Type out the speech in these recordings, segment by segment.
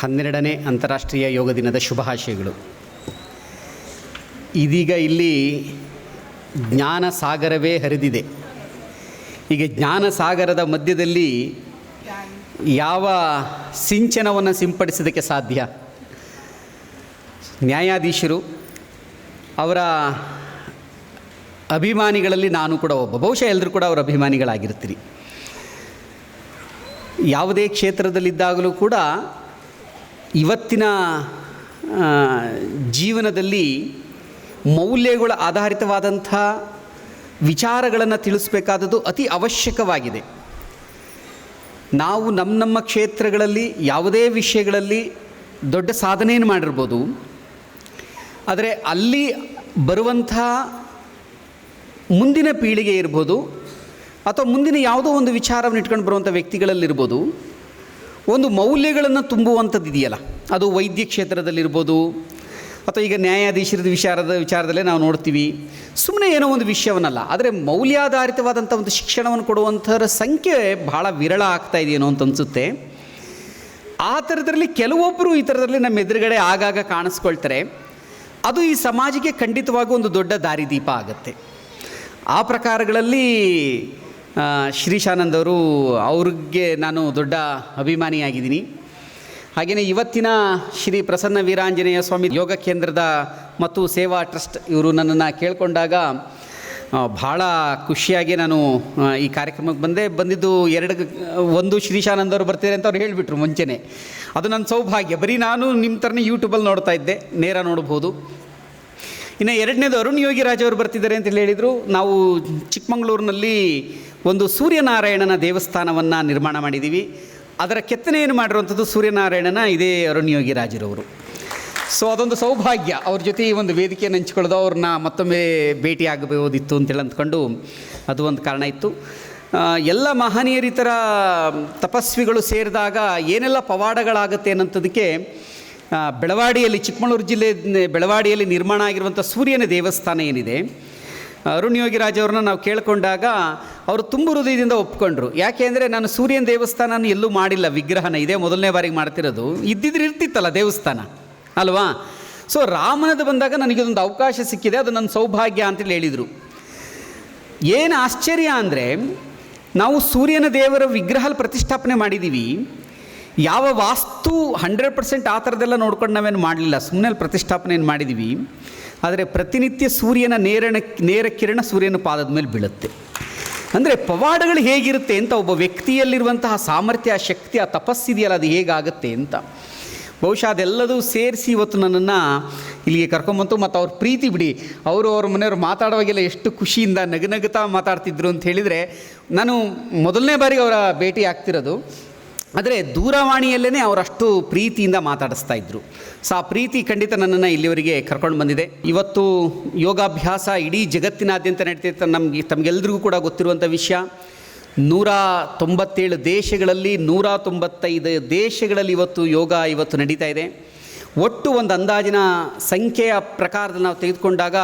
12ನೇ ಅಂತಾರಾಷ್ಟ್ರೀಯ ಯೋಗ ದಿನದ ಶುಭಾಶಯಗಳು. ಇದೀಗ ಇಲ್ಲಿ ಜ್ಞಾನ ಸಾಗರವೇ ಹರಿದಿದೆ. ಈಗ ಜ್ಞಾನ ಸಾಗರದ ಮಧ್ಯದಲ್ಲಿ ಯಾವ ಸಿಂಚನವನ್ನು ಸಿಂಪಡಿಸೋದಕ್ಕೆ ಸಾಧ್ಯ? ನ್ಯಾಯಾಧೀಶರು, ಅವರ ಅಭಿಮಾನಿಗಳಲ್ಲಿ ನಾನು ಕೂಡ ಒಬ್ಬ. ಬಹುಶಃ ಎಲ್ಲರೂ ಕೂಡ ಅವರ ಅಭಿಮಾನಿಗಳಾಗಿರ್ತೀರಿ. ಯಾವುದೇ ಕ್ಷೇತ್ರದಲ್ಲಿದ್ದಾಗಲೂ ಕೂಡ ಇವತ್ತಿನ ಜೀವನದಲ್ಲಿ ಮೌಲ್ಯಗಳ ಆಧಾರಿತವಾದಂಥ ವಿಚಾರಗಳನ್ನು ತಿಳಿಸಬೇಕಾದದ್ದು ಅತಿ ಅವಶ್ಯಕವಾಗಿದೆ. ನಾವು ನಮ್ಮ ಕ್ಷೇತ್ರಗಳಲ್ಲಿ ಯಾವುದೇ ವಿಷಯಗಳಲ್ಲಿ ದೊಡ್ಡ ಸಾಧನೆಯನ್ನು ಮಾಡಿರ್ಬೋದು, ಆದರೆ ಅಲ್ಲಿ ಬರುವಂಥ ಮುಂದಿನ ಪೀಳಿಗೆ ಇರ್ಬೋದು ಅಥವಾ ಮುಂದಿನ ಯಾವುದೋ ಒಂದು ವಿಚಾರವನ್ನು ಇಟ್ಕೊಂಡು ಬರುವಂಥ ವ್ಯಕ್ತಿಗಳಲ್ಲಿರ್ಬೋದು, ಒಂದು ಮೌಲ್ಯಗಳನ್ನು ತುಂಬುವಂಥದ್ದು ಇದೆಯಲ್ಲ, ಅದು ವೈದ್ಯ ಕ್ಷೇತ್ರದಲ್ಲಿರ್ಬೋದು ಅಥವಾ ಈಗ ನ್ಯಾಯಾಧೀಶರದ ವಿಚಾರದಲ್ಲೇ ನಾವು ನೋಡ್ತೀವಿ. ಸುಮ್ಮನೆ ಏನೋ ಒಂದು ವಿಷಯವನ್ನಲ್ಲ, ಆದರೆ ಮೌಲ್ಯಾಧಾರಿತವಾದಂಥ ಒಂದು ಶಿಕ್ಷಣವನ್ನು ಕೊಡುವಂಥರ ಸಂಖ್ಯೆ ಭಾಳ ವಿರಳ ಆಗ್ತಾ ಇದೆಯೇನೋ ಅಂತ ಅನಿಸುತ್ತೆ. ಆ ಥರದ್ರಲ್ಲಿ ಕೆಲವೊಬ್ಬರು ಈ ಥರದಲ್ಲಿ ನಮ್ಮ ಎದುರುಗಡೆ ಆಗಾಗ ಕಾಣಿಸ್ಕೊಳ್ತಾರೆ. ಅದು ಈ ಸಮಾಜಕ್ಕೆ ಖಂಡಿತವಾಗೂ ಒಂದು ದೊಡ್ಡ ದಾರಿದೀಪ ಆಗುತ್ತೆ. ಆ ಪ್ರಕಾರಗಳಲ್ಲಿ ಶ್ರೀಶಾನಂದ್ ಅವರು, ಅವ್ರಿಗೆ ನಾನು ದೊಡ್ಡ ಅಭಿಮಾನಿಯಾಗಿದ್ದೀನಿ. ಹಾಗೆಯೇ ಇವತ್ತಿನ ಶ್ರೀ ಪ್ರಸನ್ನ ವೀರಾಂಜನೇಯ ಸ್ವಾಮಿ ಯೋಗ ಕೇಂದ್ರದ ಮತ್ತು ಸೇವಾ ಟ್ರಸ್ಟ್ ಇವರು ನನ್ನನ್ನು ಕೇಳಿಕೊಂಡಾಗ ಭಾಳ ಖುಷಿಯಾಗಿ ನಾನು ಈ ಕಾರ್ಯಕ್ರಮಕ್ಕೆ ಬಂದಿದ್ದು ಒಂದು ಶ್ರೀಶಾನಂದ್ ಅವರು ಬರ್ತಾರೆ ಅಂತ ಅವ್ರು ಹೇಳಿಬಿಟ್ರು ಮುಂಚೆನೇ. ಅದು ನನ್ನ ಸೌಭಾಗ್ಯ. ಬರೀ ನಾನು ನಿಮ್ಮ ಥರನೇ ಯೂಟ್ಯೂಬಲ್ಲಿ ನೋಡ್ತಾ ಇದ್ದೆ, ನೇರ ನೋಡ್ಬೋದು. ಇನ್ನು ಎರಡನೇದು ಅರುಣ್ ಯೋಗಿರಾಜ್ ಅವರು ಬರ್ತಿದ್ದಾರೆ ಅಂತ ಹೇಳಿದರು. ನಾವು ಚಿಕ್ಕಮಗಳೂರಿನಲ್ಲಿ ಒಂದು ಸೂರ್ಯನಾರಾಯಣನ ದೇವಸ್ಥಾನವನ್ನು ನಿರ್ಮಾಣ ಮಾಡಿದ್ದೀವಿ. ಅದರ ಕೆತ್ತನೆಯನ್ನು ಮಾಡಿರುವಂಥದ್ದು ಸೂರ್ಯನಾರಾಯಣನ ಇದೇ ಅರುಣ್ ಯೋಗಿರಾಜರವರು. ಸೊ ಅದೊಂದು ಸೌಭಾಗ್ಯ. ಅವ್ರ ಜೊತೆ ಈ ಒಂದು ವೇದಿಕೆಯನ್ನು ಹಂಚ್ಕೊಳ್ಳೋದು, ಅವ್ರನ್ನ ಮತ್ತೊಮ್ಮೆ ಭೇಟಿ ಆಗಬಹುದಿತ್ತು ಅಂತೇಳಿ ಅಂದ್ಕೊಂಡು ಅದು ಒಂದು ಕಾರಣ ಇತ್ತು. ಎಲ್ಲ ಮಹನೀಯರ ಥರ ತಪಸ್ವಿಗಳು ಸೇರಿದಾಗ ಏನೆಲ್ಲ ಪವಾಡಗಳಾಗುತ್ತೆ ಅನ್ನೋಂಥದಕ್ಕೆ ಬೆಳವಾಡಿಯಲ್ಲಿ, ಚಿಕ್ಕಮಗಳೂರು ಜಿಲ್ಲೆ ಬೆಳವಾಡಿಯಲ್ಲಿ ನಿರ್ಮಾಣ ಆಗಿರುವಂಥ ಸೂರ್ಯನ ದೇವಸ್ಥಾನ ಏನಿದೆ, ಅರುಣ್ ಯೋಗಿರಾಜ್ ಅವ್ರನ್ನ ನಾವು ಕೇಳಿಕೊಂಡಾಗ ಅವರು ತುಂಬ ಹೃದಯದಿಂದ ಒಪ್ಕೊಂಡ್ರು. ಯಾಕೆ ಅಂದರೆ ನಾನು ಸೂರ್ಯನ ದೇವಸ್ಥಾನ ಎಲ್ಲೂ ಮಾಡಿಲ್ಲ, ವಿಗ್ರಹನ ಇದೇ ಮೊದಲನೇ ಬಾರಿಗೆ ಮಾಡ್ತಿರೋದು. ಇದ್ದಿದ್ರೆ ಇರ್ತಿತ್ತಲ್ಲ ದೇವಸ್ಥಾನ ಅಲ್ವಾ? ಸೊ ರಾಮನದು ಬಂದಾಗ ನನಗೊಂದು ಅವಕಾಶ ಸಿಕ್ಕಿದೆ, ಅದು ನನ್ನ ಸೌಭಾಗ್ಯ ಅಂತೇಳಿ ಹೇಳಿದರು. ಏನು ಆಶ್ಚರ್ಯ ಅಂದರೆ, ನಾವು ಸೂರ್ಯನ ದೇವರ ವಿಗ್ರಹ ಪ್ರತಿಷ್ಠಾಪನೆ ಮಾಡಿದ್ದೀವಿ. ಯಾವ ವಾಸ್ತು 100% ಆ ಥರದ್ದೆಲ್ಲ ನೋಡ್ಕೊಂಡು ನಾವೇನು ಮಾಡಲಿಲ್ಲ, ಸುಮ್ಮನೆ ಪ್ರತಿಷ್ಠಾಪನೆಯನ್ನು ಮಾಡಿದ್ದೀವಿ. ಆದರೆ ಪ್ರತಿನಿತ್ಯ ಸೂರ್ಯನ ನೇರ ಕಿರಣ ಸೂರ್ಯನ ಪಾದದ ಮೇಲೆ ಬೀಳುತ್ತೆ. ಅಂದರೆ ಪವಾಡಗಳು ಹೇಗಿರುತ್ತೆ ಅಂತ, ಒಬ್ಬ ವ್ಯಕ್ತಿಯಲ್ಲಿರುವಂತಹ ಸಾಮರ್ಥ್ಯ, ಶಕ್ತಿ, ಆ ತಪಸ್ಸಿದೆಯಲ್ಲ, ಅದು ಹೇಗಾಗುತ್ತೆ ಅಂತ. ಬಹುಶಃ ಅದೆಲ್ಲದೂ ಸೇರಿಸಿ ಇವತ್ತು ನನ್ನನ್ನು ಇಲ್ಲಿಗೆ ಕರ್ಕೊಂಬಂತು. ಮತ್ತು ಅವ್ರ ಪ್ರೀತಿ ಬಿಡಿ, ಅವ್ರ ಮನೆಯವ್ರು ಮಾತಾಡುವಾಗೆಲ್ಲ ಎಷ್ಟು ಖುಷಿಯಿಂದ ನಗುತ್ತಾ ಮಾತಾಡ್ತಿದ್ರು ಅಂತ ಹೇಳಿದರೆ, ನಾನು ಮೊದಲನೇ ಬಾರಿಗೆ ಅವರ ಭೇಟಿ ಆಗ್ತಿರೋದು. ಆದರೆ ದೂರವಾಣಿಯಲ್ಲೇ ಅವರಷ್ಟು ಪ್ರೀತಿಯಿಂದ ಮಾತಾಡಿಸ್ತಾ ಇದ್ದರು. ಸೊ ಆ ಪ್ರೀತಿ ಖಂಡಿತ ನನ್ನನ್ನು ಇಲ್ಲಿವರೆಗೆ ಕರ್ಕೊಂಡು ಬಂದಿದೆ. ಇವತ್ತು ಯೋಗಾಭ್ಯಾಸ ಇಡೀ ಜಗತ್ತಿನಾದ್ಯಂತ ನಡೀತಿತ್ತು. ತಮಗೆಲ್ಲರಿಗೂ ಕೂಡ ಗೊತ್ತಿರುವಂಥ ವಿಷಯ. 197 ದೇಶಗಳಲ್ಲಿ 195 ದೇಶಗಳಲ್ಲಿ ಇವತ್ತು ನಡೀತಾ ಇದೆ. ಒಟ್ಟು ಒಂದು ಅಂದಾಜಿನ ಸಂಖ್ಯೆಯ ಪ್ರಕಾರದಲ್ಲಿ ನಾವು ತೆಗೆದುಕೊಂಡಾಗ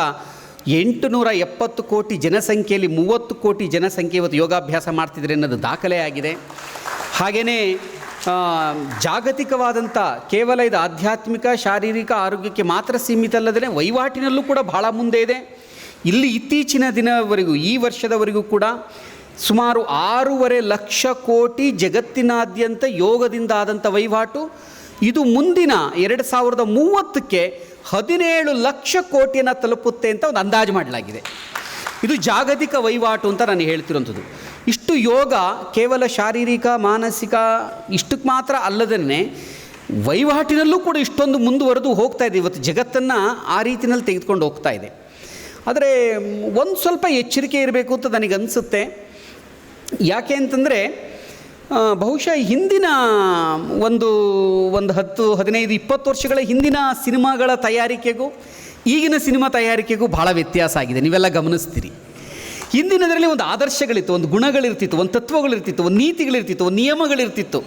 870 ಕೋಟಿ ಜನಸಂಖ್ಯೆಯಲ್ಲಿ 30 ಕೋಟಿ ಜನಸಂಖ್ಯೆ ಇವತ್ತು ಯೋಗಾಭ್ಯಾಸ ಮಾಡ್ತಿದ್ರೆ ಅನ್ನೋದು ದಾಖಲೆ ಆಗಿದೆ. ಹಾಗೆಯೇ ಜಾಗತಿಕವಾದಂಥ ಕೇವಲ ಇದು ಆಧ್ಯಾತ್ಮಿಕ ಶಾರೀರಿಕ ಆರೋಗ್ಯಕ್ಕೆ ಮಾತ್ರ ಸೀಮಿತ ಅಲ್ಲದೇ ವಹಿವಾಟಿನಲ್ಲೂ ಕೂಡ ಬಹಳ ಮುಂದೆ ಇದೆ. ಇಲ್ಲಿ ಇತ್ತೀಚಿನ ದಿನವರೆಗೂ, ಈ ವರ್ಷದವರೆಗೂ ಕೂಡ ಸುಮಾರು 6.5 ಲಕ್ಷ ಕೋಟಿ ಜಗತ್ತಿನಾದ್ಯಂತ ಯೋಗದಿಂದ ಆದಂಥ ವಹಿವಾಟು. ಇದು ಮುಂದಿನ 2030ಕ್ಕೆ 17 ಲಕ್ಷ ಕೋಟಿಯನ್ನು ತಲುಪುತ್ತೆ ಅಂತ ಒಂದು ಅಂದಾಜು ಮಾಡಲಾಗಿದೆ. ಇದು ಜಾಗತಿಕ ವಹಿವಾಟು ಅಂತ ನಾನು ಹೇಳ್ತಿರೋಂಥದ್ದು. ಇಷ್ಟು ಯೋಗ ಕೇವಲ ಶಾರೀರಿಕ ಮಾನಸಿಕ ಇಷ್ಟಕ್ಕೆ ಮಾತ್ರ ಅಲ್ಲದೇ ವಹಿವಾಟಿನಲ್ಲೂ ಕೂಡ ಇಷ್ಟೊಂದು ಮುಂದುವರೆದು ಹೋಗ್ತಾ ಇದೆ. ಇವತ್ತು ಜಗತ್ತನ್ನು ಆ ರೀತಿಯಲ್ಲಿ ತೆಗೆದುಕೊಂಡು ಹೋಗ್ತಾ ಇದೆ. ಆದರೆ ಒಂದು ಸ್ವಲ್ಪ ಎಚ್ಚರಿಕೆ ಇರಬೇಕು ಅಂತ ನನಗನ್ಸುತ್ತೆ. ಯಾಕೆ ಅಂತಂದರೆ, ಬಹುಶಃ ಹಿಂದಿನ ಒಂದು 10, 15, 20 ವರ್ಷಗಳ ಹಿಂದಿನ ಸಿನಿಮಾಗಳ ತಯಾರಿಕೆಗೂ ಈಗಿನ ಸಿನಿಮಾ ತಯಾರಿಕೆಗೂ ಭಾಳ ವ್ಯತ್ಯಾಸ ಆಗಿದೆ. ನೀವೆಲ್ಲ ಗಮನಿಸ್ತೀರಿ. ಹಿಂದಿನದರಲ್ಲಿ ಒಂದು ಆದರ್ಶಗಳಿತ್ತು, ಒಂದು ಗುಣಗಳಿರ್ತಿತ್ತು, ಒಂದು ತತ್ವಗಳಿರ್ತಿತ್ತು, ಒಂದು ನೀತಿಗಳಿರ್ತಿತ್ತು, ಒಂದು ನಿಯಮಗಳಿರ್ತಿತ್ತು.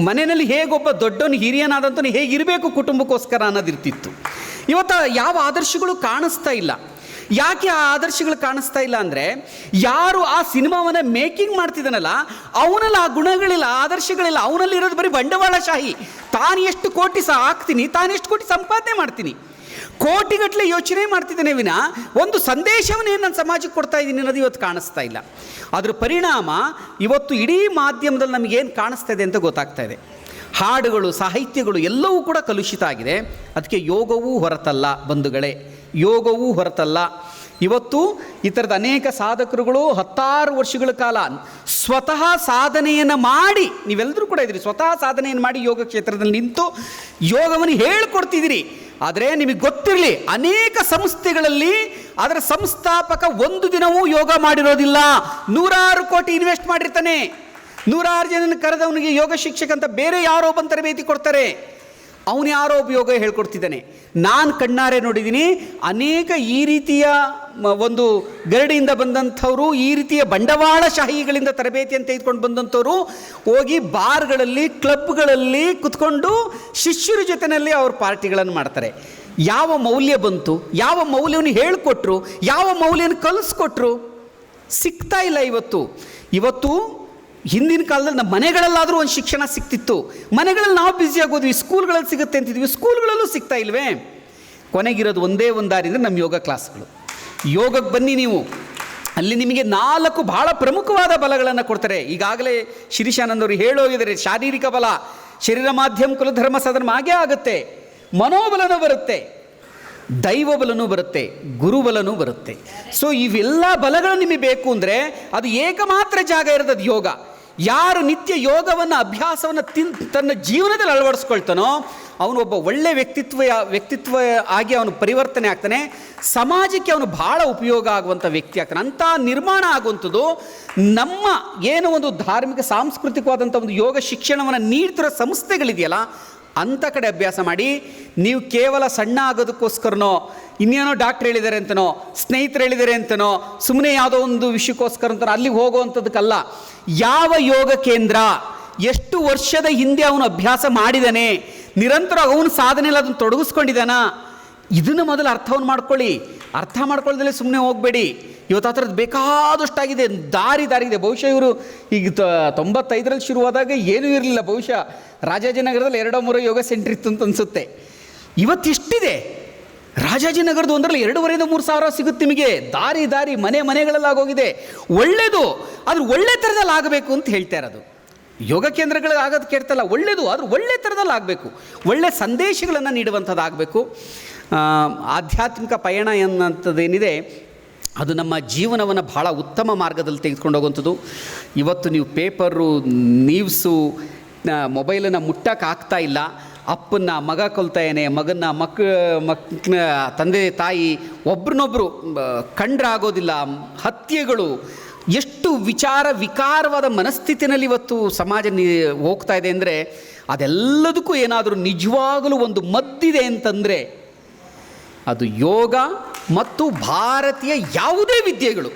ಮನೆಯಲ್ಲಿ ಹೇಗೊಬ್ಬ ದೊಡ್ಡವನು ಹಿರಿಯನಾದಂಥವನು ಹೇಗಿರಬೇಕು ಕುಟುಂಬಕ್ಕೋಸ್ಕರ ಅನ್ನೋದಿರ್ತಿತ್ತು. ಇವತ್ತು ಯಾವ ಆದರ್ಶಗಳು ಕಾಣಿಸ್ತಾ ಇಲ್ಲ. ಯಾಕೆ ಆ ಆದರ್ಶಗಳು ಕಾಣಿಸ್ತಾ ಇಲ್ಲ ಅಂದರೆ, ಯಾರು ಆ ಸಿನಿಮಾವನ್ನು ಮೇಕಿಂಗ್ ಮಾಡ್ತಿದ್ದಾನಲ್ಲ ಅವನಲ್ಲಿ ಆ ಗುಣಗಳಿಲ್ಲ, ಆದರ್ಶಗಳಿಲ್ಲ. ಅವನಲ್ಲಿ ಇರೋದು ಬರೀ ಬಂಡವಾಳಶಾಹಿ. ತಾನು ಎಷ್ಟು ಕೋಟಿ ಹಾಕ್ತೀನಿ, ತಾನೆಷ್ಟು ಕೋಟಿ ಸಂಪಾದನೆ ಮಾಡ್ತೀನಿ, ಕೋಟಿಗಟ್ಟಲೆ ಯೋಚನೆ ಮಾಡ್ತಿದ್ದೇನೆ ವಿನ ಒಂದು ಸಂದೇಶವನ್ನೇನು ನಾನು ಸಮಾಜಕ್ಕೆ ಕೊಡ್ತಾ ಇದ್ದೀನಿ ಅನ್ನೋದು ಇವತ್ತು ಕಾಣಿಸ್ತಾ ಇಲ್ಲ. ಅದ್ರ ಪರಿಣಾಮ ಇವತ್ತು ಇಡೀ ಮಾಧ್ಯಮದಲ್ಲಿ ನಮಗೇನು ಕಾಣಿಸ್ತಾ ಇದೆ ಅಂತ ಗೊತ್ತಾಗ್ತಾ ಇದೆ. ಹಾಡುಗಳು, ಸಾಹಿತ್ಯಗಳು ಎಲ್ಲವೂ ಕೂಡ ಕಲುಷಿತ ಆಗಿದೆ. ಅದಕ್ಕೆ ಯೋಗವೂ ಹೊರತಲ್ಲ ಬಂಧುಗಳೇ, ಯೋಗವೂ ಹೊರತಲ್ಲ. ಇವತ್ತು ಈ ಥರದ ಅನೇಕ ಸಾಧಕರುಗಳು 10 ವರ್ಷಗಳ ಕಾಲ ಸ್ವತಃ ಸಾಧನೆಯನ್ನು ಮಾಡಿ, ನೀವೆಲ್ಲರೂ ಕೂಡ ಇದ್ದೀರಿ, ಸ್ವತಃ ಸಾಧನೆಯನ್ನು ಮಾಡಿ ಯೋಗ ಕ್ಷೇತ್ರದಲ್ಲಿ ನಿಂತು ಯೋಗವನ್ನು ಹೇಳ್ಕೊಡ್ತಿದ್ದೀರಿ. ಆದರೆ ನಿಮಗೆ ಗೊತ್ತಿರಲಿ, ಅನೇಕ ಸಂಸ್ಥೆಗಳಲ್ಲಿ ಅದರ ಸಂಸ್ಥಾಪಕ ಒಂದು ದಿನವೂ ಯೋಗ ಮಾಡಿರೋದಿಲ್ಲ. 100 ಕೋಟಿ ಇನ್ವೆಸ್ಟ್ ಮಾಡಿರ್ತಾನೆ, 100 ಜನನ ಕರೆದವನಿಗೆ ಯೋಗ ಶಿಕ್ಷಕ ಅಂತ ಬೇರೆ ಯಾರೋ ಬಂದು ತರಬೇತಿ ಕೊಡ್ತಾರೆ, ಅವನು ಯಾರೋ ಒಬ್ಬ ಯೋಗ ಹೇಳ್ಕೊಡ್ತಿದ್ದಾನೆ. ನಾನು ಕಣ್ಣಾರೆ ನೋಡಿದ್ದೀನಿ ಅನೇಕ ಈ ರೀತಿಯ ಒಂದು ಗರಡಿಯಿಂದ ಬಂದಂಥವರು, ಈ ರೀತಿಯ ಬಂಡವಾಳಶಾಹಿಗಳಿಂದ ತರಬೇತಿಯನ್ನು ತೆಗೆದುಕೊಂಡು ಬಂದಂಥವರು ಹೋಗಿ ಬಾರ್ಗಳಲ್ಲಿ, ಕ್ಲಬ್ಗಳಲ್ಲಿ ಕುತ್ಕೊಂಡು ಶಿಷ್ಯರ ಜೊತೆಯಲ್ಲಿ ಅವ್ರ ಪಾರ್ಟಿಗಳನ್ನು ಮಾಡ್ತಾರೆ. ಯಾವ ಮೌಲ್ಯ ಬಂತು? ಯಾವ ಮೌಲ್ಯವನ್ನು ಹೇಳಿಕೊಟ್ರು? ಯಾವ ಮೌಲ್ಯವನ್ನು ಕಲಿಸ್ಕೊಟ್ರು? ಸಿಗ್ತಾ ಇಲ್ಲ ಇವತ್ತು. ಹಿಂದಿನ ಕಾಲದಲ್ಲಿ ನಮ್ಮ ಮನೆಗಳಲ್ಲಾದರೂ ಒಂದು ಶಿಕ್ಷಣ ಸಿಗ್ತಿತ್ತು. ಮನೆಗಳಲ್ಲಿ ನಾವು ಬ್ಯುಸಿ ಆಗೋದ್ವಿ, ಸ್ಕೂಲ್ಗಳಲ್ಲಿ ಸಿಗುತ್ತೆ ಅಂತಿದ್ವಿ, ಸ್ಕೂಲ್ಗಳಲ್ಲೂ ಸಿಗ್ತಾ ಇಲ್ವೇ? ಕೊನೆಗಿರೋದು ಒಂದೇ ಒಂದು ದಾರಿ ಅಂದರೆ ನಮ್ಮ ಯೋಗ ಕ್ಲಾಸ್ಗಳು. ಯೋಗಕ್ಕೆ ಬನ್ನಿ ನೀವು, ಅಲ್ಲಿ ನಿಮಗೆ 4 ಬಹಳ ಪ್ರಮುಖವಾದ ಬಲಗಳನ್ನು ಕೊಡ್ತಾರೆ. ಈಗಾಗಲೇ ಶಿರೀಶಾನಂದ್ ಅವರು ಹೇಳೋಗಿದ್ದಾರೆ, ಶಾರೀರಿಕ ಬಲ, ಶರೀರ ಮಾಧ್ಯಮ ಕುಲಧರ್ಮ ಸದರ್ಮ ಆಗೇ ಆಗುತ್ತೆ, ಮನೋಬಲನೂ ಬರುತ್ತೆ, ದೈವಬಲನೂ ಬರುತ್ತೆ, ಗುರುಬಲನೂ ಬರುತ್ತೆ. ಸೊ ಇವೆಲ್ಲ ಬಲಗಳು ನಿಮಗೆ ಬೇಕು ಅಂದರೆ ಅದು ಏಕಮಾತ್ರ ಜಾಗ ಇರೋದು, ಅದು ಯೋಗ. ಯಾರು ನಿತ್ಯ ಯೋಗವನ್ನು, ಅಭ್ಯಾಸವನ್ನು ತನ್ನ ಜೀವನದಲ್ಲಿ ಅಳವಡಿಸ್ಕೊಳ್ತಾನೋ ಅವನು ಒಬ್ಬ ಒಳ್ಳೆಯ ವ್ಯಕ್ತಿತ್ವ ಆಗಿ ಅವನು ಪರಿವರ್ತನೆ ಆಗ್ತಾನೆ. ಸಮಾಜಕ್ಕೆ ಅವನು ಭಾಳ ಉಪಯೋಗ ಆಗುವಂಥ ವ್ಯಕ್ತಿ ಆಗ್ತಾನೆ. ಅಂಥ ನಿರ್ಮಾಣ ಆಗುವಂಥದ್ದು ನಮ್ಮ ಏನು ಒಂದು ಧಾರ್ಮಿಕ ಸಾಂಸ್ಕೃತಿಕವಾದಂಥ ಒಂದು ಯೋಗ ಶಿಕ್ಷಣವನ್ನು ನೀಡ್ತಿರೋ ಸಂಸ್ಥೆಗಳಿದೆಯಲ್ಲ, ಅಂಥ ಕಡೆ ಅಭ್ಯಾಸ ಮಾಡಿ. ನೀವು ಕೇವಲ ಸಣ್ಣ ಆಗೋದಕ್ಕೋಸ್ಕರನೋ, ಇನ್ನೇನೋ ಡಾಕ್ಟ್ರ್ ಹೇಳಿದ್ದಾರೆ ಅಂತನೋ, ಸ್ನೇಹಿತರು ಹೇಳಿದ್ದಾರೆ ಅಂತನೋ, ಸುಮ್ಮನೆ ಯಾವುದೋ ಒಂದು ವಿಷಯಕ್ಕೋಸ್ಕರ ಅಂತನೋ ಅಲ್ಲಿಗೆ ಹೋಗುವಂಥದ್ದಕ್ಕಲ್ಲ. ಯಾವ ಯೋಗ ಕೇಂದ್ರ ಎಷ್ಟು ವರ್ಷದ ಹಿಂದೆ ಅವನು ಅಭ್ಯಾಸ ಮಾಡಿದ್ದಾನೆ, ನಿರಂತರ ಅವನು ಸಾಧನೆಯಲ್ಲಿ ಅದನ್ನು ತೊಡಗಿಸ್ಕೊಂಡಿದ್ದಾನ, ಇದನ್ನು ಮೊದಲು ಅರ್ಥವನ್ನು ಮಾಡ್ಕೊಳ್ಳಿ. ಅರ್ಥ ಮಾಡ್ಕೊಳ್ಳೋದ್ರಲ್ಲಿ ಸುಮ್ಮನೆ ಹೋಗಬೇಡಿ. ಇವತ್ತು ಆ ಥರದ್ದು ಬೇಕಾದಷ್ಟಾಗಿದೆ, ದಾರಿ ಇದೆ. ಬಹುಶಃ ಇವರು ಈಗ 95ರಲ್ಲಿ ಶುರುವಾದಾಗ ಏನೂ ಇರಲಿಲ್ಲ. ಬಹುಶಃ ರಾಜಾಜಿನಗರದಲ್ಲಿ 2-3 ಯೋಗ ಸೆಂಟ್ರ್ ಇತ್ತು ಅಂತ ಅನಿಸುತ್ತೆ. ಇವತ್ತಿಷ್ಟಿದೆ. ರಾಜಾಜಿನಗರದ ಒಂದರಲ್ಲಿ 2,500-3 ಸಾವಿರ ಸಿಗುತ್ತೆ ನಿಮಗೆ. ದಾರಿ ಮನೆಗಳಲ್ಲಿ ಆಗೋಗಿದೆ. ಒಳ್ಳೆಯದು, ಆದ್ರೆ ಒಳ್ಳೆ ಥರದಲ್ಲಿ ಆಗಬೇಕು ಅಂತ ಹೇಳ್ತಾ ಇರೋದು. ಯೋಗ ಕೇಂದ್ರಗಳು ಆಗೋದು ಕೇಳ್ತಲ್ಲ, ಒಳ್ಳೆಯದು, ಆದರೂ ಒಳ್ಳೆ ಥರದಲ್ಲಿ ಆಗಬೇಕು, ಒಳ್ಳೆ ಸಂದೇಶಗಳನ್ನು ನೀಡುವಂಥದ್ದಾಗಬೇಕು. ಆಧ್ಯಾತ್ಮಿಕ ಪಯಣ ಎನ್ನುವಂಥದ್ದೇನಿದೆ ಅದು ನಮ್ಮ ಜೀವನವನ್ನು ಭಾಳ ಉತ್ತಮ ಮಾರ್ಗದಲ್ಲಿ ತೆಗೆದುಕೊಂಡು ಹೋಗುವಂಥದ್ದು. ಇವತ್ತು ನೀವು ಪೇಪರು, ನ್ಯೂಸು, ಮೊಬೈಲನ್ನು ಮುಟ್ಟಕ್ಕಾಗ್ತಾ ಇಲ್ಲ. ಅಪ್ಪನ್ನ ಮಗ ಕೊಲ್ತಾಯೇನೆ, ಮಗನ ಮಕ್ಕಳ ತಂದೆ ತಾಯಿ ಒಬ್ರನ್ನೊಬ್ಬರು ಕಂಡ್ರಾಗೋದಿಲ್ಲ, ಹತ್ಯೆಗಳು, ಎಷ್ಟು ವಿಕಾರವಾದ ಮನಸ್ಥಿತಿನಲ್ಲಿ ಇವತ್ತು ಸಮಾಜ ಹೋಗ್ತಾ ಇದೆ ಅಂದರೆ ಅದೆಲ್ಲದಕ್ಕೂ ಏನಾದರೂ ನಿಜವಾಗಲೂ ಒಂದು ಮದ್ದಿದೆ ಅಂತಂದರೆ ಅದು ಯೋಗ ಮತ್ತು ಭಾರತೀಯ ಯಾವುದೇ ವಿದ್ಯೆಗಳು.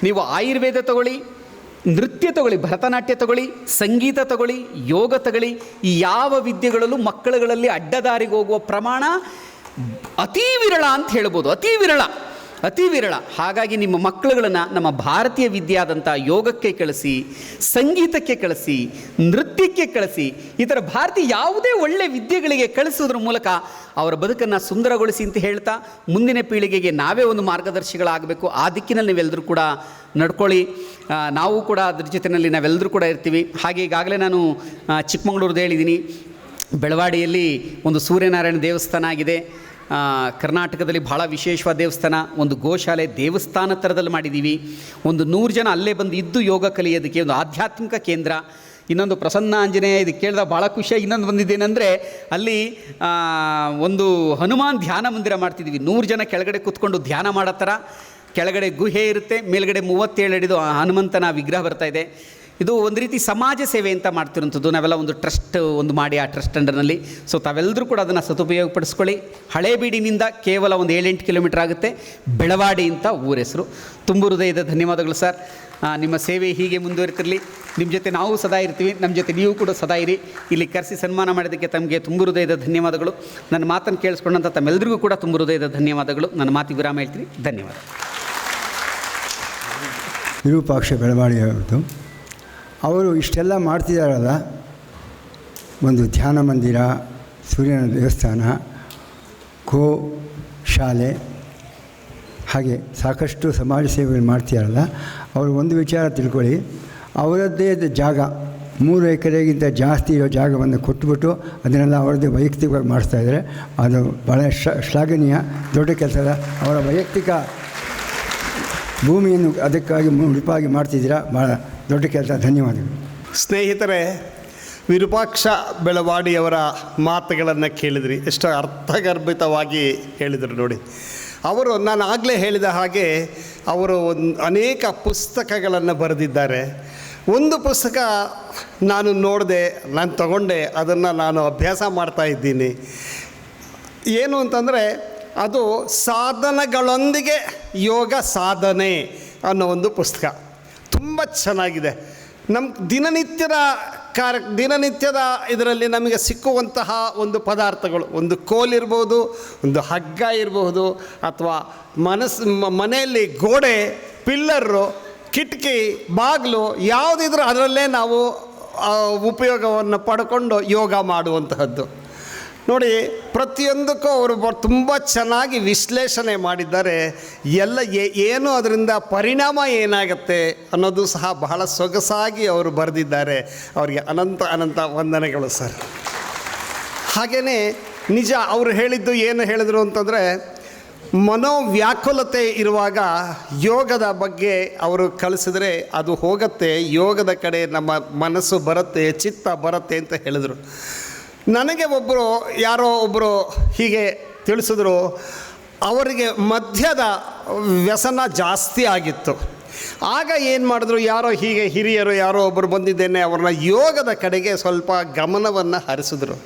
ನೀವು ಆಯುರ್ವೇದ ತಗೊಳ್ಳಿ, ನೃತ್ಯ ತಗೊಳ್ಳಿ, ಭರತನಾಟ್ಯ ತಗೊಳ್ಳಿ, ಸಂಗೀತ ತಗೊಳ್ಳಿ, ಯೋಗ ತಗೊಳ್ಳಿ, ಈ ಯಾವ ವಿದ್ಯೆಗಳಲ್ಲೂ ಮಕ್ಕಳುಗಳಲ್ಲಿ ಅಡ್ಡದಾರಿಗೆ ಹೋಗುವ ಪ್ರಮಾಣ ಅತೀ ವಿರಳ ಅಂತ ಹೇಳ್ಬೋದು. ಅತಿ ವಿರಳ. ಹಾಗಾಗಿ ನಿಮ್ಮ ಮಕ್ಕಳುಗಳನ್ನು ನಮ್ಮ ಭಾರತೀಯ ವಿದ್ಯಾದಂಥ ಯೋಗಕ್ಕೆ ಕಳಿಸಿ, ಸಂಗೀತಕ್ಕೆ ಕಳಿಸಿ, ನೃತ್ಯಕ್ಕೆ ಕಳಿಸಿ, ಈ ಥರ ಭಾರತೀಯ ಯಾವುದೇ ಒಳ್ಳೆಯ ವಿದ್ಯೆಗಳಿಗೆ ಕಳಿಸೋದ್ರ ಮೂಲಕ ಅವರ ಬದುಕನ್ನು ಸುಂದರಗೊಳಿಸಿ ಅಂತ ಹೇಳ್ತಾ, ಮುಂದಿನ ಪೀಳಿಗೆಗೆ ನಾವೇ ಒಂದು ಮಾರ್ಗದರ್ಶಿಗಳಾಗಬೇಕು. ಆ ದಿಕ್ಕಿನಲ್ಲಿ ನೀವೆಲ್ಲರೂ ಕೂಡ ನಡ್ಕೊಳ್ಳಿ. ನಾವು ಕೂಡ ಅದ್ರ ಜೊತೆಯಲ್ಲಿ ನಾವೆಲ್ಲರೂ ಕೂಡ ಇರ್ತೀವಿ. ಹಾಗೆ ಈಗಾಗಲೇ ನಾನು ಚಿಕ್ಕಮಗಳೂರದ್ದು ಹೇಳಿದ್ದೀನಿ, ಬೆಳವಾಡಿಯಲ್ಲಿ ಒಂದು ಸೂರ್ಯನಾರಾಯಣ ದೇವಸ್ಥಾನ ಆಗಿದೆ. ಕರ್ನಾಟಕದಲ್ಲಿ ಭಾಳ ವಿಶೇಷವಾದ ದೇವಸ್ಥಾನ. ಒಂದು ಗೋಶಾಲೆ ದೇವಸ್ಥಾನ ಥರದಲ್ಲಿ ಮಾಡಿದ್ದೀವಿ. ಒಂದು 100 ಜನ ಅಲ್ಲೇ ಬಂದು ಇದ್ದು ಯೋಗ ಕಲಿಯೋದಕ್ಕೆ ಒಂದು ಆಧ್ಯಾತ್ಮಿಕ ಕೇಂದ್ರ. ಇನ್ನೊಂದು ಪ್ರಸನ್ನ ಆಂಜನೇಯ, ಇದು ಕೇಳಿದಾಗ ಭಾಳ ಖುಷಿಯಾಗಿ ಇನ್ನೊಂದು ಬಂದಿದ್ದೇನೆಂದರೆ ಅಲ್ಲಿ ಒಂದು ಹನುಮಾನ್ ಧ್ಯಾನ ಮಂದಿರ ಮಾಡ್ತಿದ್ದೀವಿ. 100 ಜನ ಕೆಳಗಡೆ ಕೂತ್ಕೊಂಡು ಧ್ಯಾನ ಮಾಡೋ ಥರ. ಕೆಳಗಡೆ ಗುಹೆ ಇರುತ್ತೆ, ಮೇಲ್ಗಡೆ 37 ಅಡಿದು ಹನುಮಂತನ ವಿಗ್ರಹ ಬರ್ತಾಯಿದೆ. ಇದು ಒಂದು ರೀತಿ ಸಮಾಜ ಸೇವೆ ಅಂತ ಮಾಡ್ತಿರೋಂಥದ್ದು. ನಾವೆಲ್ಲ ಒಂದು ಟ್ರಸ್ಟ್ ಮಾಡಿ ಆ ಟ್ರಸ್ಟ್ ಅಂಡರ್ನಲ್ಲಿ. ಸೊ ತಾವೆಲ್ಲರೂ ಕೂಡ ಅದನ್ನು ಸದುಪಯೋಗಪಡಿಸ್ಕೊಳ್ಳಿ. ಹಳೇಬೀಡಿನಿಂದ ಕೇವಲ ಒಂದು 7-8 ಕಿಲೋಮೀಟರ್ ಆಗುತ್ತೆ. ಬೆಳವಾಡಿ ಅಂತ ಊರ ಹೆಸರು. ತುಂಬ ಹೃದಯದ ಧನ್ಯವಾದಗಳು ಸರ್. ನಿಮ್ಮ ಸೇವೆ ಹೀಗೆ ಮುಂದುವರಿತಿರಲಿ. ನಿಮ್ಮ ಜೊತೆ ನಾವು ಸದಾ ಇರ್ತೀವಿ, ನಮ್ಮ ಜೊತೆ ನೀವು ಕೂಡ ಸದಾ ಇರಿ. ಇಲ್ಲಿ ಕರೆಸಿ ಸನ್ಮಾನ ಮಾಡಿದ್ದಕ್ಕೆ ತಮಗೆ ತುಂಬ ಹೃದಯದ ಧನ್ಯವಾದಗಳು. ನನ್ನ ಮಾತನ್ನು ಕೇಳಿಸ್ಕೊಂಡಂಥ ತಮ್ಮೆಲ್ಲರಿಗೂ ಕೂಡ ತುಂಬ ಹೃದಯದ ಧನ್ಯವಾದಗಳು. ನನ್ನ ಮಾತಿಗೆ ವಿರಾಮ ಹೇಳ್ತೀನಿ. ಧನ್ಯವಾದ. ವಿರೂಪಾಕ್ಷ ಬೆಳವಾಡಿ ಅವ್ರದ್ದು. ಅವರು ಇಷ್ಟೆಲ್ಲ ಮಾಡ್ತಿದ್ದಾರಲ್ಲ, ಒಂದು ಧ್ಯಾನ ಮಂದಿರ, ಸೂರ್ಯನ ದೇವಸ್ಥಾನ, ಗೋ ಶಾಲೆ, ಹಾಗೆ ಸಾಕಷ್ಟು ಸಮಾಜ ಸೇವೆಗಳು ಮಾಡ್ತಿದ್ದಾರಲ್ಲ, ಅವರು ಒಂದು ವಿಚಾರ ತಿಳ್ಕೊಳ್ಳಿ, ಅವರದ್ದೇ ಜಾಗ 3 ಎಕರೆಗಿಂತ ಜಾಸ್ತಿ ಇರೋ ಜಾಗವನ್ನು ಕೊಟ್ಟುಬಿಟ್ಟು ಅದನ್ನೆಲ್ಲ ಅವರದ್ದೇ ವೈಯಕ್ತಿಕವಾಗಿ ಮಾಡಿಸ್ತಾಯಿದ್ದಾರೆ. ಅದು ಭಾಳ ಶ್ಲಾಘನೀಯ, ದೊಡ್ಡ ಕೆಲಸದ. ಅವರ ವೈಯಕ್ತಿಕ ಭೂಮಿಯನ್ನು ಅದಕ್ಕಾಗಿ ಮುಡಿಪಾಗಿ ಮಾಡ್ತಿದ್ದೀರಾ, ಭಾಳ ದೊಡ್ಡ ಕೆಲಸ. ಧನ್ಯವಾದಗಳು. ಸ್ನೇಹಿತರೆ, ವಿರೂಪಾಕ್ಷ ಬೆಳವಾಡಿಯವರ ಮಾತುಗಳನ್ನು ಕೇಳಿದ್ರಿ, ಎಷ್ಟು ಅರ್ಥಗರ್ಭಿತವಾಗಿ ಹೇಳಿದರು ನೋಡಿ. ಅವರು ನಾನು ಆಗಲೇ ಹೇಳಿದ ಹಾಗೆ ಅವರು ಅನೇಕ ಪುಸ್ತಕಗಳನ್ನು ಬರೆದಿದ್ದಾರೆ. ಒಂದು ಪುಸ್ತಕ ನಾನು ನೋಡಿದೆ, ನಾನು ತಗೊಂಡೆ, ಅದನ್ನು ನಾನು ಅಭ್ಯಾಸ ಮಾಡ್ತಾ ಇದ್ದೀನಿ. ಏನು ಅಂತಂದರೆ ಅದು ಸಾಧನಗಳೊಂದಿಗೆ ಯೋಗ ಸಾಧನೆ ಅನ್ನೋ ಒಂದು ಪುಸ್ತಕ. ತುಂಬ ಚೆನ್ನಾಗಿದೆ. ನಮ್ಮ ದಿನನಿತ್ಯದ ಇದರಲ್ಲಿ ನಮಗೆ ಸಿಕ್ಕುವಂತಹ ಒಂದು ಪದಾರ್ಥಗಳು, ಒಂದು ಕೋಲಿರ್ಬೋದು, ಒಂದು ಹಗ್ಗ ಇರಬಹುದು, ಅಥವಾ ಮನೆಯಲ್ಲಿ ಗೋಡೆ, ಪಿಲ್ಲರು, ಕಿಟಕಿ, ಬಾಗಿಲು ಯಾವುದಿದ್ರೂ ಅದರಲ್ಲೇ ನಾವು ಉಪಯೋಗವನ್ನು ಪಡ್ಕೊಂಡು ಯೋಗ ಮಾಡುವಂತಹದ್ದು ನೋಡಿ. ಪ್ರತಿಯೊಂದಕ್ಕೂ ಅವರು ತುಂಬ ಚೆನ್ನಾಗಿ ವಿಶ್ಲೇಷಣೆ ಮಾಡಿದ್ದಾರೆ. ಏನು ಅದರಿಂದ ಪರಿಣಾಮ ಏನಾಗುತ್ತೆ ಅನ್ನೋದು ಸಹ ಬಹಳ ಸೊಗಸಾಗಿ ಅವರು ಬರೆದಿದ್ದಾರೆ. ಅವರಿಗೆ ಅನಂತ ವಂದನೆಗಳು ಸರ್. ಹಾಗೆಯೇ ನಿಜ, ಅವರು ಹೇಳಿದ್ದು ಏನು ಹೇಳಿದರು ಅಂತಂದರೆ, ಮನೋವ್ಯಾಕುಲತೆ ಇರುವಾಗ ಯೋಗದ ಬಗ್ಗೆ ಅವರು ಕಲಿಸಿದ್ರೆ ಅದು ಹೋಗುತ್ತೆ, ಯೋಗದ ಕಡೆ ನಮ್ಮ ಮನಸ್ಸು ಬರುತ್ತೆ, ಚಿತ್ತ ಬರುತ್ತೆ ಅಂತ ಹೇಳಿದರು. ನನಗೆ ಯಾರೋ ಒಬ್ಬರು ಹೀಗೆ ತಿಳಿಸಿದ್ರು, ಅವರಿಗೆ ಮದ್ಯದ ವ್ಯಸನ ಜಾಸ್ತಿ ಆಗಿತ್ತು. ಆಗ ಏನು ಮಾಡಿದ್ರು, ಯಾರೋ ಹೀಗೆ ಹಿರಿಯರು ಯಾರೋ ಒಬ್ಬರು ಬಂದಿದ್ದೇನೆ, ಅವ್ರನ್ನ ಯೋಗದ ಕಡೆಗೆ ಸ್ವಲ್ಪ ಗಮನವನ್ನು ಹರಿಸಿದ್ರು.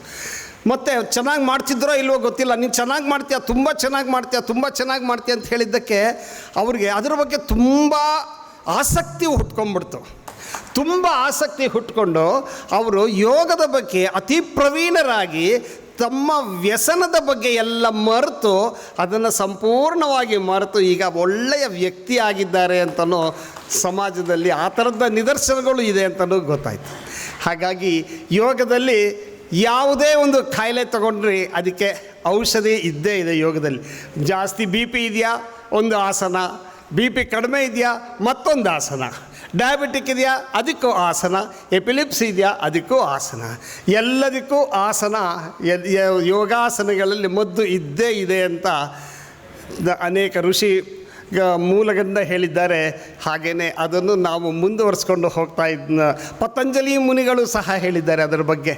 ಮತ್ತು ಚೆನ್ನಾಗಿ ಮಾಡ್ತಿದ್ರೋ ಇಲ್ವೋ ಗೊತ್ತಿಲ್ಲ, ನೀನು ಚೆನ್ನಾಗಿ ಮಾಡ್ತೀಯ, ತುಂಬ ಚೆನ್ನಾಗಿ ಮಾಡ್ತೀಯ ಅಂತ ಹೇಳಿದ್ದಕ್ಕೆ ಅವ್ರಿಗೆ ಅದ್ರ ಬಗ್ಗೆ ತುಂಬ ಆಸಕ್ತಿ ಹುಟ್ಕೊಂಡು ಅವರು ಯೋಗದ ಬಗ್ಗೆ ಅತಿ ಪ್ರವೀಣರಾಗಿ ತಮ್ಮ ವ್ಯಸನದ ಬಗ್ಗೆ ಎಲ್ಲ ಮರೆತು, ಅದನ್ನು ಸಂಪೂರ್ಣವಾಗಿ ಮರೆತು ಈಗ ಒಳ್ಳೆಯ ವ್ಯಕ್ತಿ ಆಗಿದ್ದಾರೆ ಅಂತಲೂ ಸಮಾಜದಲ್ಲಿ ಆ ಥರದ ನಿದರ್ಶನಗಳು ಇದೆ ಅಂತಲೂ ಗೊತ್ತಾಯಿತು. ಹಾಗಾಗಿ ಯೋಗದಲ್ಲಿ ಯಾವುದೇ ಒಂದು ಕಾಯಿಲೆ ತಗೊಂಡ್ರೆ ಅದಕ್ಕೆ ಔಷಧಿ ಇದ್ದೇ ಇದೆ. ಯೋಗದಲ್ಲಿ ಜಾಸ್ತಿ BP ಇದೆಯಾ, ಒಂದು ಆಸನ, BP ಕಡಿಮೆ ಇದೆಯಾ, ಮತ್ತೊಂದು ಆಸನ, ಡಯಾಬಿಟಿಕ್ ಇದೆಯಾ, ಅದಕ್ಕೂ ಆಸನ, ಎಪಿಲಿಪ್ಸಿ ಇದೆಯಾ, ಅದಕ್ಕೂ ಆಸನ, ಎಲ್ಲದಕ್ಕೂ ಆಸನ. ಯೋಗಾಸನಗಳಲ್ಲಿ ಮದ್ದು ಇದ್ದೇ ಇದೆ ಅಂತ ಅನೇಕ ಋಷಿ ಮೂಲಗಳಿಂದ ಹೇಳಿದ್ದಾರೆ. ಹಾಗೆಯೇ ಅದನ್ನು ನಾವು ಮುಂದುವರಿಸ್ಕೊಂಡು ಹೋಗ್ತಾ ಪತಂಜಲಿ ಮುನಿಗಳು ಸಹ ಹೇಳಿದ್ದಾರೆ ಅದರ ಬಗ್ಗೆ.